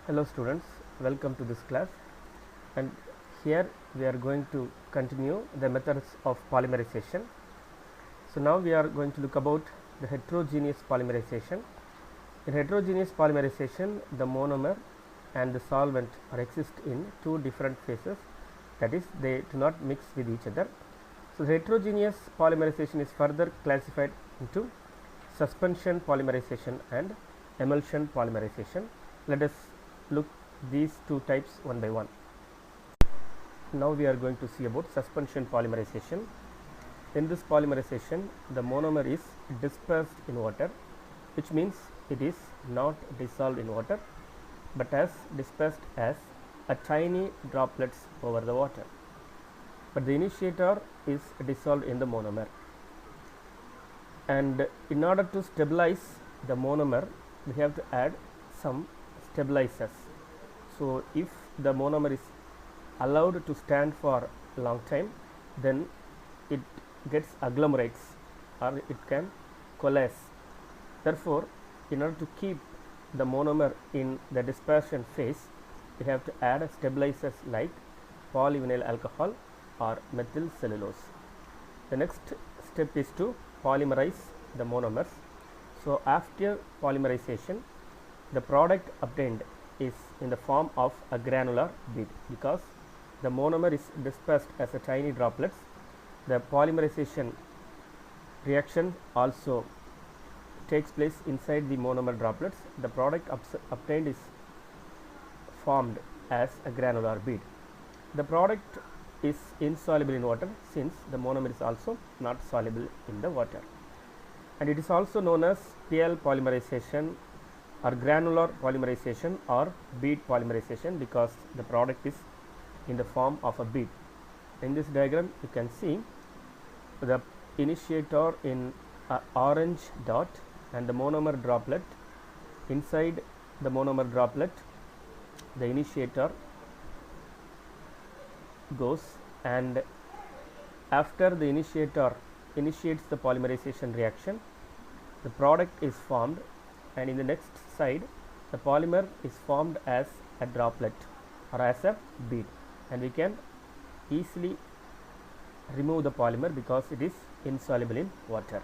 Hello students, welcome to this class, and here we are going to continue the methods of polymerization. So now we are going to look about the heterogeneous polymerization. In heterogeneous polymerization, the monomer and the solvent are exist in two different phases, that is, they do not mix with each other. So the heterogeneous polymerization is further classified into suspension polymerization and emulsion polymerization. Let us look these two types one by one. Now we are going to see about suspension polymerization. In this polymerization, the monomer is dispersed in water, which means it is not dissolved in water but as dispersed as a tiny droplets over the water, but the initiator is dissolved in the monomer. And in order to stabilize the monomer, we have to add some stabilizers. So if the monomer is allowed to stand for a long time, then it gets agglomerates or it can coalesce. Therefore, in order to keep the monomer in the dispersion phase, we have to add stabilizers like polyvinyl alcohol or methyl cellulose. The next step is to polymerize the monomers. So after polymerization, the product obtained is in the form of a granular bead. Because the monomer is dispersed as a tiny droplets, the polymerization reaction also takes place inside the monomer droplets. The product obtained is formed as a granular bead. The product is insoluble in water, since the monomer is also not soluble in the water, and it is also known as PL polymerization or granular polymerization or bead polymerization, because the product is in the form of a bead. In this diagram, you can see the initiator in a orange dot and the monomer droplet. Inside the monomer droplet, the initiator goes, and after the initiator initiates the polymerization reaction, the product is formed, and in the next side the polymer is formed as a droplet or as a bead, and we can easily remove the polymer because it is insoluble in water.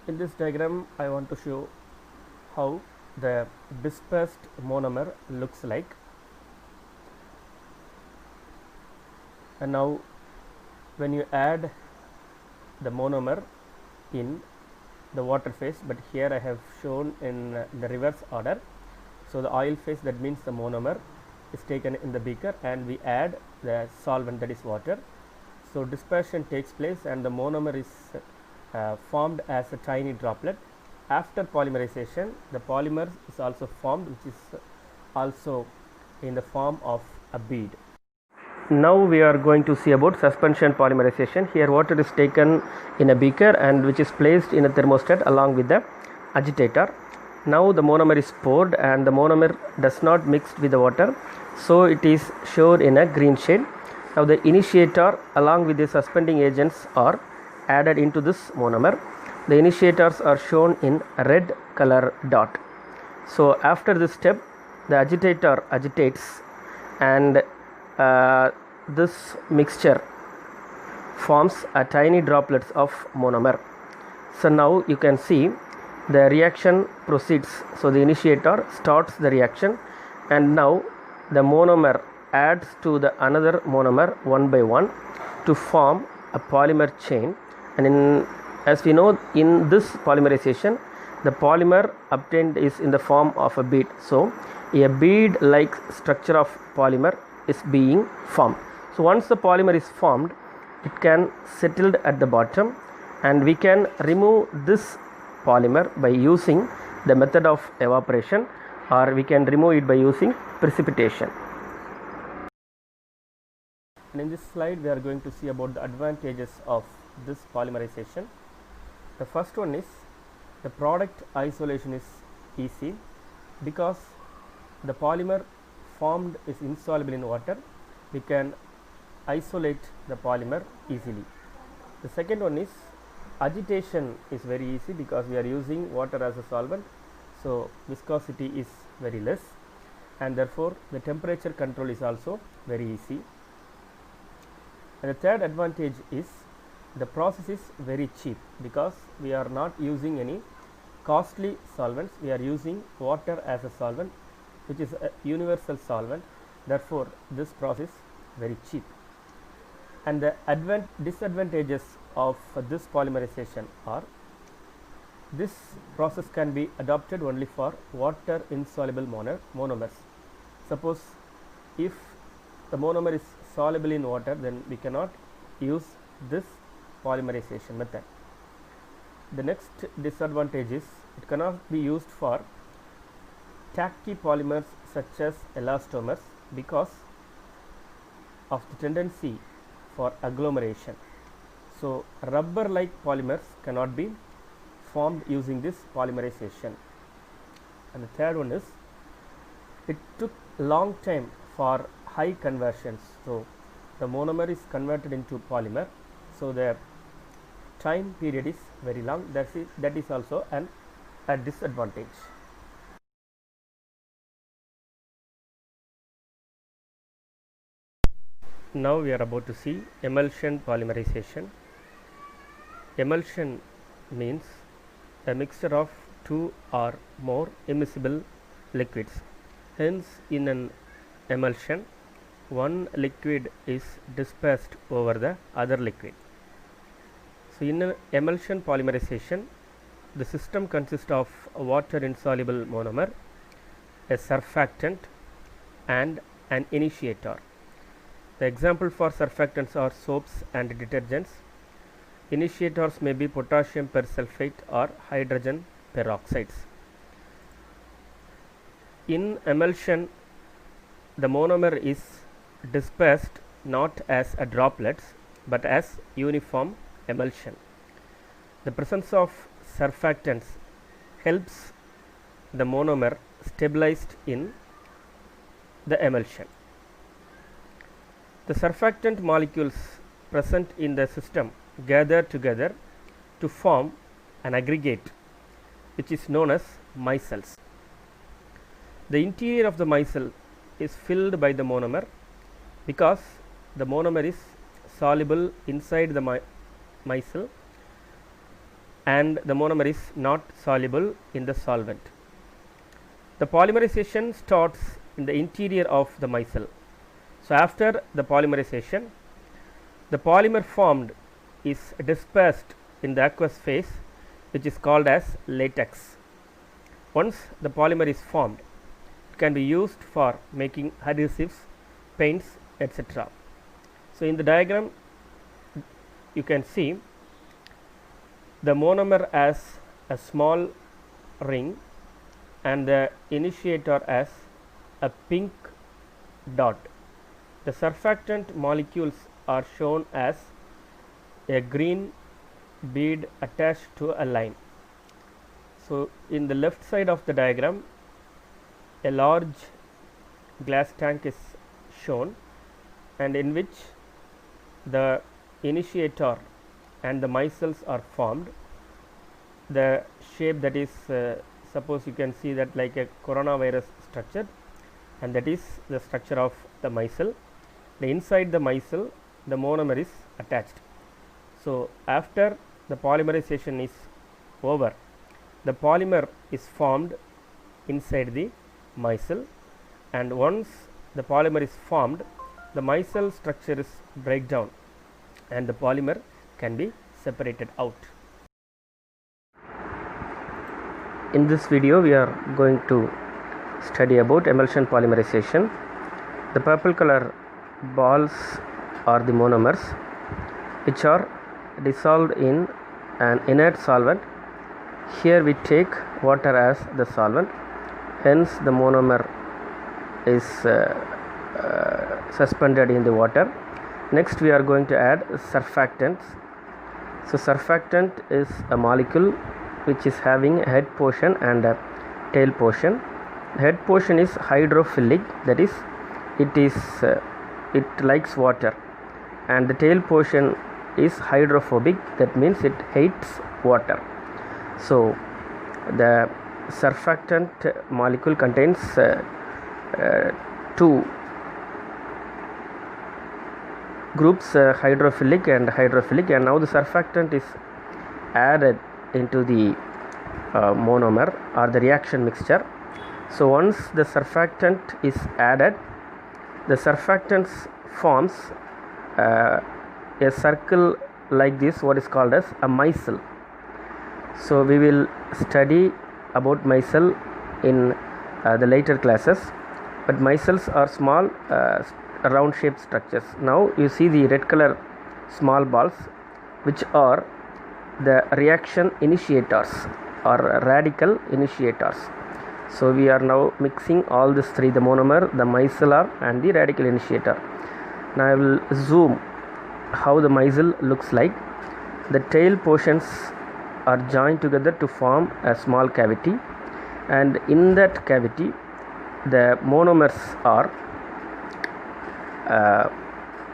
In this diagram, I want to show how the dispersed monomer looks like. And now when you add the monomer in the water phase, but here I have shown in the reverse order. So the oil phase, that means the monomer is taken in the beaker and we add the solvent, that is water. So dispersion takes place and the monomer is formed as a tiny droplet. After polymerization, the polymer is also formed, which is also in the form of a bead. Now we are going to see about suspension polymerization. Here water is taken in a beaker and which is placed in a thermostat along with the agitator. Now the monomer is poured and the monomer does not mix with the water, so it is shown in a green shade. Now the initiator along with the suspending agents are added into this monomer. The initiators are shown in a red color dot. So after this step, the agitator agitates and this mixture forms a tiny droplets of monomer. So now you can see the reaction proceeds. So the initiator starts the reaction, and now the monomer adds to the another monomer one by one to form a polymer chain. And as we know, in this polymerization, the polymer obtained is in the form of a bead. So a bead like structure of polymer is being formed. So once the polymer is formed, it can settle at the bottom, and we can remove this polymer by using the method of evaporation, or we can remove it by using precipitation. And in this slide, we are going to see about the advantages of this polymerization. The first one is the product isolation is easy, because the polymer formed is insoluble in water. We can isolate the polymer easily. The second one is agitation is very easy, because we are using water as a solvent, so viscosity is very less, and therefore the temperature control is also very easy. And the third advantage is the process is very cheap, because we are not using any costly solvents, we are using water as a solvent, which is a universal solvent. Therefore this process very cheap. And the disadvantages of this polymerization are, this process can be adopted only for water insoluble monomers. Suppose if the monomer is soluble in water, then we cannot use this polymerization method. The next disadvantage is it cannot be used for tacky polymers such as elastomers because of the tendency for agglomeration. So rubber like polymers cannot be formed using this polymerization. And the third one is, it took long time for high conversions. So the monomer is converted into polymer, so the time period is very long. That is also a disadvantage. Now we are about to see emulsion polymerization. Emulsion means a mixture of two or more immiscible liquids. Hence, in an emulsion, one liquid is dispersed over the other liquid. So in an emulsion polymerization, the system consists of a water insoluble monomer, a surfactant, and an initiator. The example for surfactants are soaps and detergents. Initiators may be potassium persulfate or hydrogen peroxides. In emulsion, the monomer is dispersed not as a droplets but as uniform emulsion. The presence of surfactants helps the monomer stabilized in the emulsion. The surfactant molecules present in the system gather together to form an aggregate which is known as micelles. The interior of the micelle is filled by the monomer because the monomer is soluble inside the micelle and the monomer is not soluble in the solvent. The polymerization starts in the interior of the micelle. So after the polymerization, the polymer formed is dispersed in the aqueous phase, which is called as latex. Once the polymer is formed, it can be used for making adhesives, paints, etc. So in the diagram you can see the monomer as a small ring and the initiator as a pink dot. The surfactant molecules are shown as a green bead attached to a line. So in the left side of the diagram, a large glass tank is shown, and in which the initiator and the micelles are formed. The shape that is suppose you can see that like a coronavirus structure, and that is the structure of the micelle. The inside the micelle, the monomer is attached. So after the polymerization is over, the polymer is formed inside the micelle, and once the polymer is formed, the micelle structure is break down and the polymer can be separated out. In this video we are going to study about emulsion polymerization. The purple color balls are the monomers which are dissolved in an inert solvent. Here we take water as the solvent, hence the monomer is suspended in the water. Next we are going to add surfactants. So surfactant is a molecule which is having a head portion and a tail portion. The head portion is hydrophilic, that is it likes water, and the tail portion is hydrophobic, that means it hates water. So the surfactant molecule contains two groups, hydrophilic and hydrophilic, and now the surfactant is added into the monomer or the reaction mixture. So once the surfactant is added, the surfactants forms a circle like this, what is called as a micelle. So we will study about micelle in the later classes, but micelles are small round shaped structures. Now you see the red color small balls, which are the reaction initiators or radical initiators. So we are now mixing all these three, the monomer, the micellar and the radical initiator. Now I will zoom how the micelle looks like. The tail portions are joined together to form a small cavity, and in that cavity the monomers are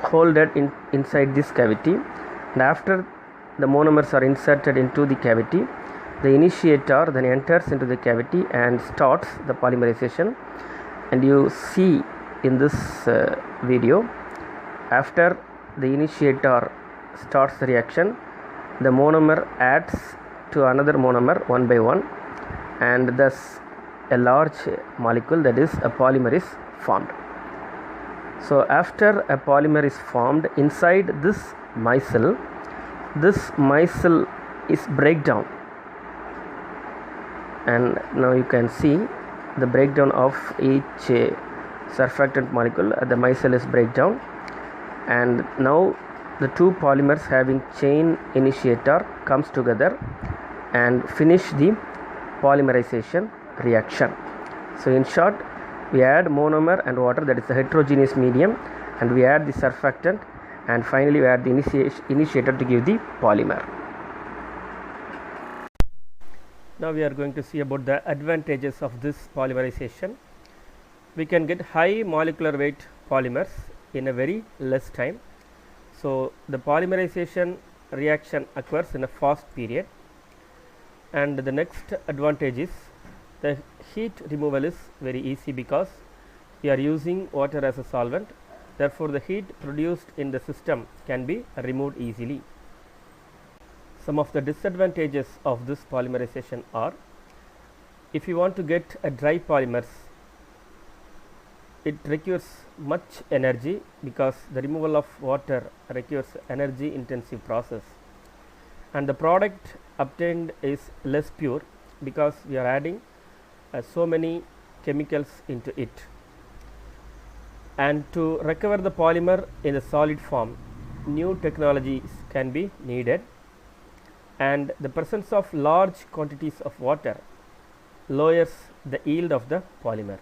holded inside this cavity, and after the monomers are inserted into the cavity, the initiator then enters into the cavity and starts the polymerization. And you see in this video, after the initiator starts the reaction, the monomer adds to another monomer one by one, and thus a large molecule, that is a polymer, is formed. So after a polymer is formed inside this micelle is breakdown, and now you can see the breakdown of each surfactant molecule. The micelle is breakdown, and now the two polymers having chain initiator comes together and finish the polymerization reaction. So in short, we add monomer and water, that is a heterogeneous medium, and we add the surfactant, and finally we add the initiator to give the polymer. Now we are going to see about the advantages of this polymerization. We can get high molecular weight polymers in a very less time. So the polymerization reaction occurs in a fast period. And the next advantage is the heat removal is very easy because we are using water as a solvent. Therefore, the heat produced in the system can be removed easily. Some of the disadvantages of this polymerization are, if you want to get a dry polymers, it requires much energy because the removal of water requires energy intensive process, and the product obtained is less pure because we are adding so many chemicals into it. And to recover the polymer in the solid form, new technologies can be needed, and the presence of large quantities of water lowers the yield of the polymer.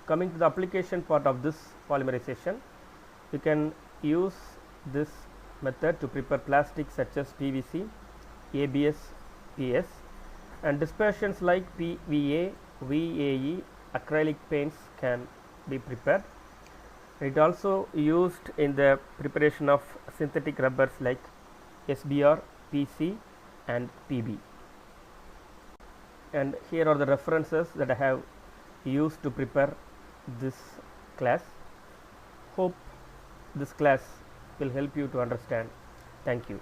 Coming to the application part of this polymerization, you can use this method to prepare plastics such as PVC, ABS, PS, and dispersions like PVA, VAE, acrylic paints can be prepared. It also used in the preparation of synthetic rubbers like SBR, PC and PB. And here are the references that I have used to prepare this class. Hope this class will help you to understand. Thank you.